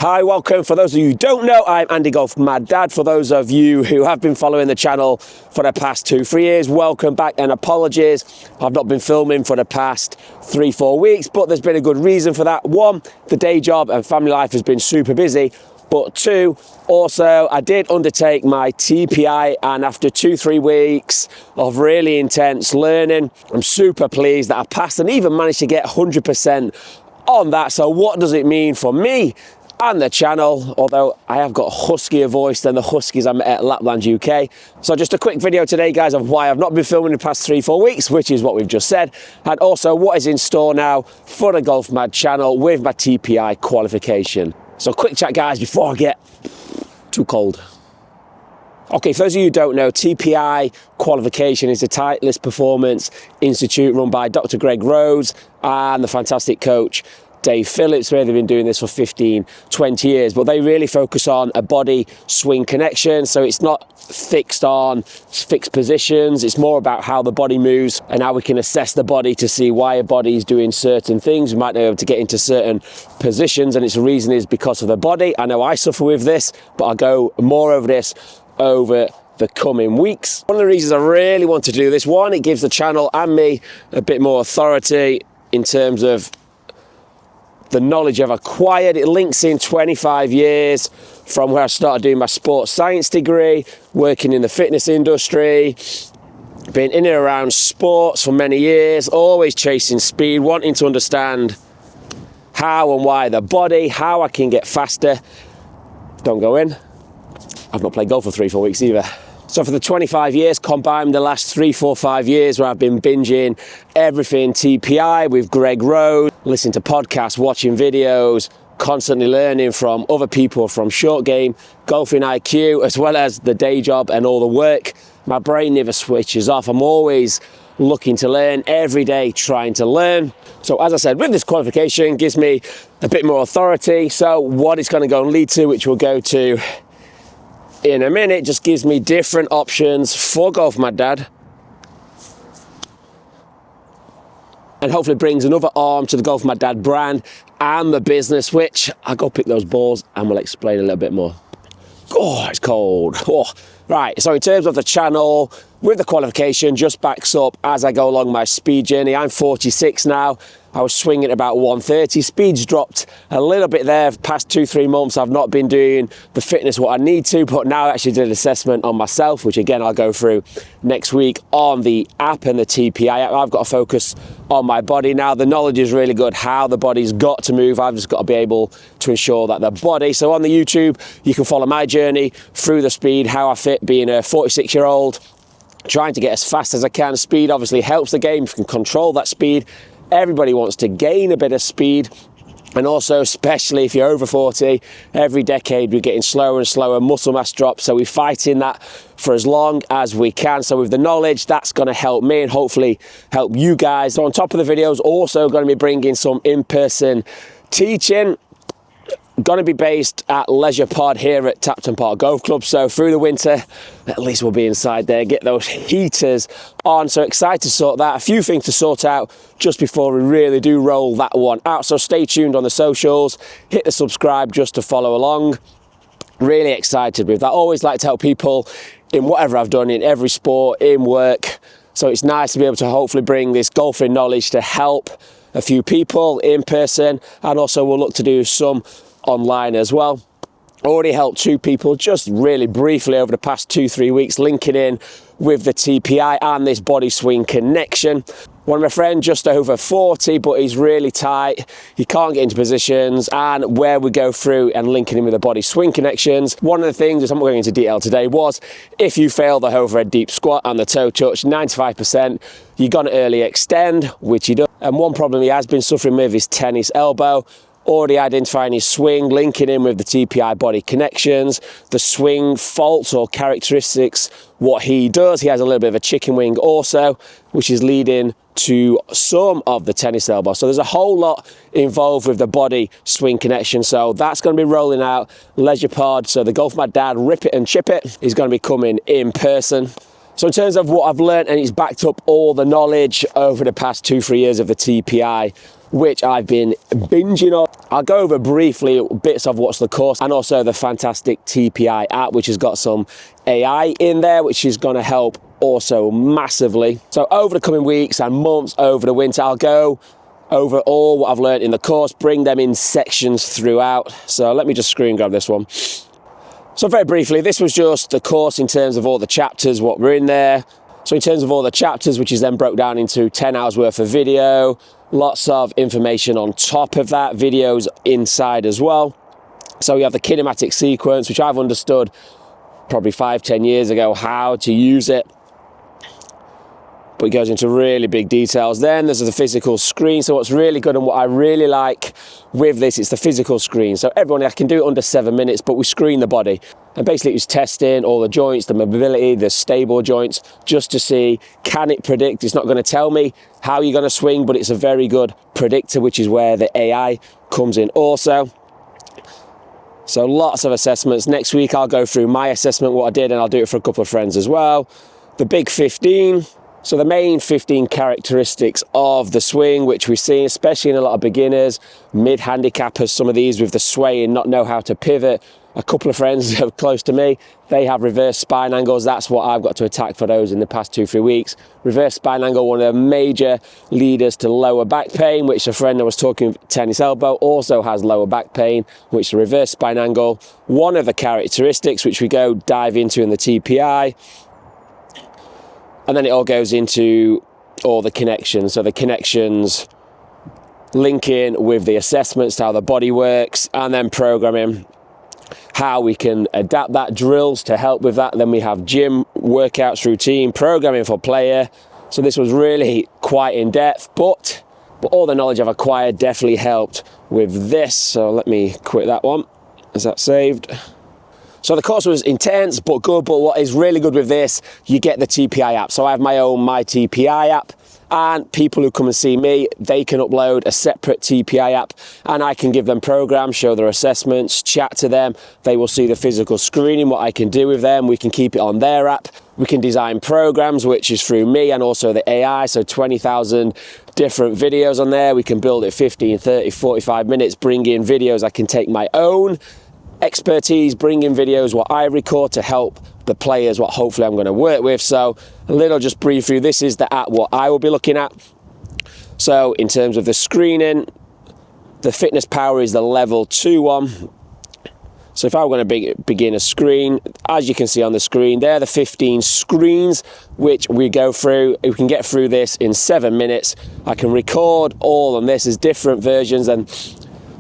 Hi, welcome. For those of you who don't know, I'm Andy Golf Mad Dad. For those of you who have been following the channel for the past 2-3 years, welcome back and apologies. I've not been filming for the past 3-4 weeks, but there's been a good reason for that. One, the day job and family life has been super busy. But two, also, I did undertake my TPI, and after 2-3 weeks of really intense learning, I'm super pleased that I passed and even managed to get 100% on that. So what does it mean for me and the channel? Although I have got a huskier voice than the huskies I met at Lapland UK. So just a quick video today, guys, of why I've not been filming the past 3-4 weeks, which is what we've just said, and also what is in store now for the Golf Mad channel with my TPI qualification. So quick chat, guys, before I get too cold. Okay, for those of you who don't know, TPI qualification is the Titleist Performance Institute run by Dr. Greg Rhodes and the fantastic coach Dave Phillips, where they've been doing this for 15-20 years, but they really focus on a body swing connection. So it's not fixed on fixed positions, it's more about how the body moves and how we can assess the body to see why a body is doing certain things. We might not be able to get into certain positions, and its reason is because of the body. I know I suffer with this, but I'll go more over this over the coming weeks. One of the reasons I really want to do this, one, it gives the channel and me a bit more authority in terms of the knowledge I've acquired. It links in 25 years from where I started doing my sports science degree, working in the fitness industry, been in and around sports for many years, always chasing speed, wanting to understand how and why the body, how I can get faster. Don't go in. I've not played golf for 3-4 weeks either. So for the 25 years, combined the last 3-4-5 years where I've been binging everything TPI with Greg Rhodes, listening to podcasts, watching videos, constantly learning from other people, from short game, golfing IQ, as well as the day job and all the work, my brain never switches off. I'm always looking to learn, every day trying to learn. So as I said, with this qualification, gives me a bit more authority. So what it's going to go and lead to, which we'll go to in a minute, just gives me different options for Golf Mad Dad, and hopefully brings another arm to the Golf Mad Dad brand and the business, which I'll go pick those balls and we'll explain a little bit more. Oh, it's cold. Oh. Right, so in terms of the channel, with the qualification, just backs up as I go along my speed journey. I'm 46 now. I was swinging at about 130. Speed's dropped a little bit there. Past 2-3 months, I've not been doing the fitness what I need to, but now I actually did an assessment on myself, which again, I'll go through next week on the app and the TPI app. I've got to focus on my body now. The knowledge is really good, how the body's got to move. I've just got to be able to ensure that the body, so on the YouTube, you can follow my journey through the speed, how I fit being a 46-year-old, trying to get as fast as I can. Speed obviously helps the game. If you can control that speed, everybody wants to gain a bit of speed, and also especially if you're over 40, every decade we're getting slower and slower, muscle mass drop, so we're fighting that for as long as we can. So with the knowledge, that's going to help me and hopefully help you guys. So on top of the videos, also going to be bringing some in-person teaching. Going to be based at Leisure Pod here at Tapton Park Golf Club. So through the winter, at least we'll be inside there, get those heaters on. So excited to sort that. A few things to sort out just before we really do roll that one out. So stay tuned on the socials, hit the subscribe just to follow along. Really excited with that. Always like to help people in whatever I've done, in every sport, in work. So it's nice to be able to hopefully bring this golfing knowledge to help a few people in person, and also we'll look to do some online as well. Already helped 2 people just really briefly over the past 2-3 weeks, linking in with the TPI and this body swing connection. One of my friends just over 40, but he's really tight, he can't get into positions, and where we go through and linking in with the body swing connections. One of the things, which I'm not going into detail today, was if you fail the overhead deep squat and the toe touch, 95% you're going to early extend, which he does. And one problem he has been suffering with is tennis elbow. Already identifying his swing, linking in with the TPI body connections, the swing faults or characteristics, what he does. He has a little bit of a chicken wing also, which is leading to some of the tennis elbow. So there's a whole lot involved with the body swing connection. So that's going to be rolling out Leisure Pod. So the Golf Mad Dad Rip It and Chip It is going to be coming in person. So in terms of what I've learned, and it's backed up all the knowledge over the past 2-3 years of the TPI which I've been binging on. I'll go over briefly bits of what's the course and also the fantastic TPI app, which has got some AI in there, which is going to help also massively. So over the coming weeks and months, over the winter, I'll go over all what I've learned in the course, bring them in sections throughout. So let me just screen grab this one. So very briefly, this was just the course in terms of all the chapters, what were in there. So in terms of all the chapters, which is then broke down into 10 hours worth of video, lots of information on top of that, videos inside as well. So we have the kinematic sequence, which I've understood probably 5-10 years ago how to use it, but it goes into really big details. Then there's the physical screen. So what's really good and what I really like with this, it's the physical screen. So everyone, I can do it under 7 minutes, but we screen the body. And basically it's testing all the joints, the mobility, the stable joints, just to see, can it predict? It's not going to tell me how you're going to swing, but it's a very good predictor, which is where the AI comes in also. So lots of assessments. Next week I'll go through my assessment, what I did, and I'll do it for a couple of friends as well. The big 15. So the main 15 characteristics of the swing, which we've seen, especially in a lot of beginners, mid-handicappers, some of these with the sway and not know how to pivot. A couple of friends who are close to me, they have reverse spine angles. That's what I've got to attack for those in the past 2-3 weeks. Reverse spine angle, one of the major leaders to lower back pain, which a friend I was talking, tennis elbow, also has lower back pain, which is a reverse spine angle. One of the characteristics, which we go dive into in the TPI. And then it all goes into all the connections. So the connections linking with the assessments, how the body works, and then programming, how we can adapt that, drills to help with that. Then we have gym workouts, routine, programming for player. So this was really quite in depth, but all the knowledge I've acquired definitely helped with this. So let me quit that one. Is that saved? So the course was intense but good, but what is really good with this, you get the TPI app. So I have my own My TPI app, and people who come and see me, they can upload a separate TPI app, and I can give them programs, show their assessments, chat to them. They will see the physical screening, what I can do with them. We can keep it on their app. We can design programs, which is through me and also the AI. So 20,000 different videos on there. We can build it 15, 30, 45 minutes, bring in videos. I can take my own expertise, bring in videos what I record to help the players what hopefully I'm going to work with. So a little just brief through, this is the app what I will be looking at. So in terms of the screening, the fitness power is the level 2 one. So if I were going to begin a screen, as you can see on the screen, they're the 15 screens which we go through. We can get through this in 7 minutes. I can record all on this. There's different versions and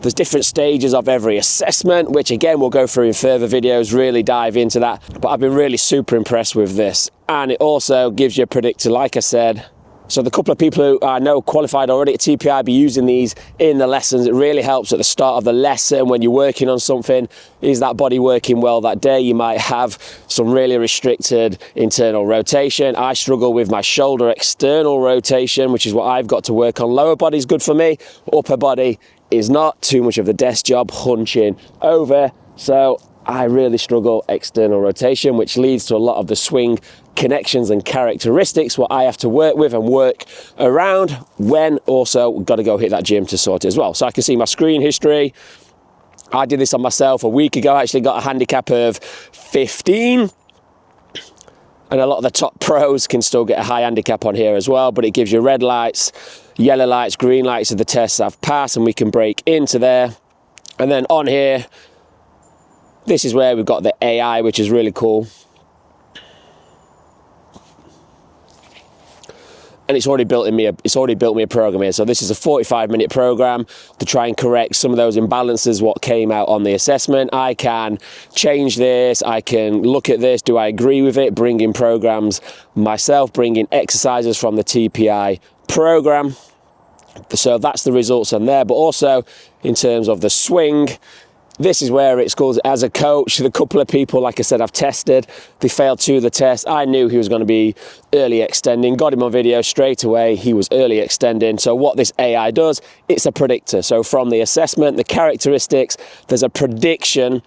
there's different stages of every assessment, which again we'll go through in further videos, really dive into that. But I've been really super impressed with this. And it also gives you a predictor, like I said. So the couple of people who I know qualified already at TPI be using these in the lessons. It really helps at the start of the lesson when you're working on something. Is that body working well that day? You might have some really restricted internal rotation. I struggle with my shoulder external rotation, which is what I've got to work on. Lower body's good for me. Upper body is not. Too much of the desk job, hunching over. So I really struggle external rotation, which leads to a lot of the swing connections and characteristics what I have to work with and work around, when also got to go hit that gym to sort it as well. So I can see my screen history. I did this on myself a week ago. I actually got a handicap of 15. And a lot of the top pros can still get a high handicap on here as well, but it gives you red lights, yellow lights, green lights of the tests I've passed, and we can break into there. And then on here, this is where we've got the AI, which is really cool. And it's already built me a program here. So this is a 45-minute program to try and correct some of those imbalances what came out on the assessment. I can change this, I can look at this, do I agree with it, bring in programs myself, bring in exercises from the TPI program. So that's the results on there. But also in terms of the swing, this is where it's called, as a coach, the couple of people, like I said, I've tested, they failed 2 of the tests. I knew he was going to be early extending, got him on video straight away, he was early extending. So what this AI does, it's a predictor. So from the assessment, the characteristics, there's a prediction.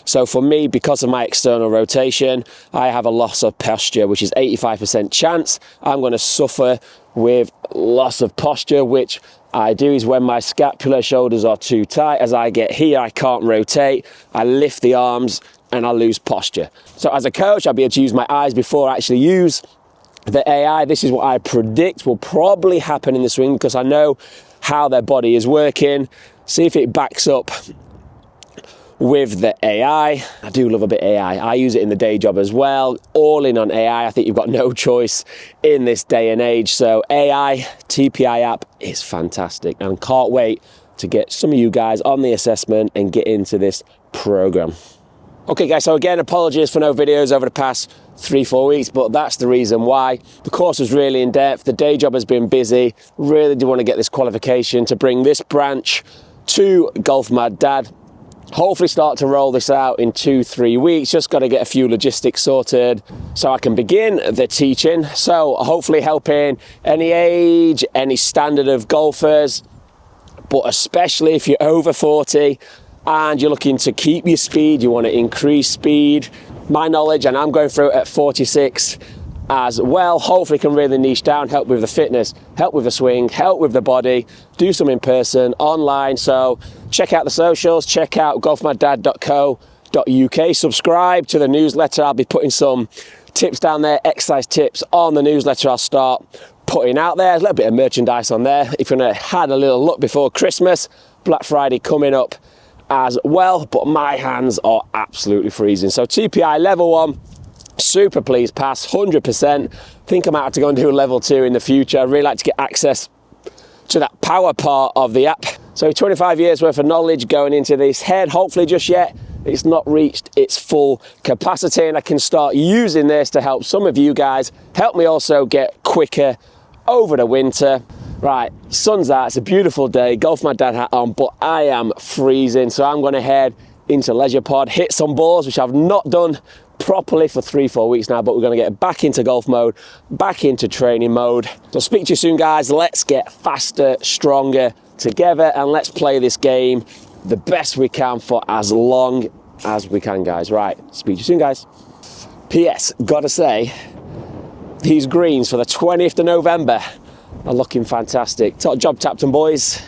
So for me, because of my external rotation, I have a loss of posture, which is 85% chance I'm going to suffer with loss of posture, which I do is when my scapular shoulders are too tight. As I get here, I can't rotate. I lift the arms and I lose posture. So as a coach, I'll be able to use my eyes before I actually use the AI. This is what I predict will probably happen in the swing because I know how their body is working. See if it backs up with the AI. I do love a bit of AI. I use it in the day job as well. All in on AI. I think you've got no choice in this day and age. So AI, TPI app is fantastic and can't wait to get some of you guys on the assessment and get into this program. Okay guys, so again, apologies for no videos over the past 3-4 weeks, but that's the reason why. The course was really in depth. The day job has been busy. Really do want to get this qualification to bring this branch to Golf Mad Dad. Hopefully start to roll this out in 2-3 weeks. Just got to get a few logistics sorted so I can begin the teaching. So hopefully helping any age, any standard of golfers, but especially if you're over 40 and you're looking to keep your speed, you want to increase speed. My knowledge, and I'm going through it at 46 as well, hopefully can really niche down, help with the fitness, help with the swing, help with the body, do some in person, online. So check out the socials, check out golfmaddad.co.uk, subscribe to the newsletter. I'll be putting some tips down there, exercise tips on the newsletter I'll start putting out there. A little bit of merchandise on there. If you want to had a little look before Christmas, Black Friday coming up as well, but my hands are absolutely freezing. So TPI level 1, super pleased pass, 100%. Think I might have to go and do a level 2 in the future. I'd really like to get access to that power part of the app. So 25 years worth of knowledge going into this head. Hopefully just yet it's not reached its full capacity and I can start using this to help some of you guys, help me also get quicker over the winter. Right, sun's out, it's a beautiful day, Golf Mad Dad hat on, but I am freezing, so I'm gonna head into Leisure Pod, hit some balls, which I've not done properly for 3-4 weeks now, but we're gonna get back into golf mode, back into training mode. So speak to you soon, guys. Let's get faster, stronger together, and let's play this game the best we can for as long as we can, guys. Right, speak to you soon, guys. PS, gotta say, these greens for the 20th of November are looking fantastic. Top job, Tapton boys.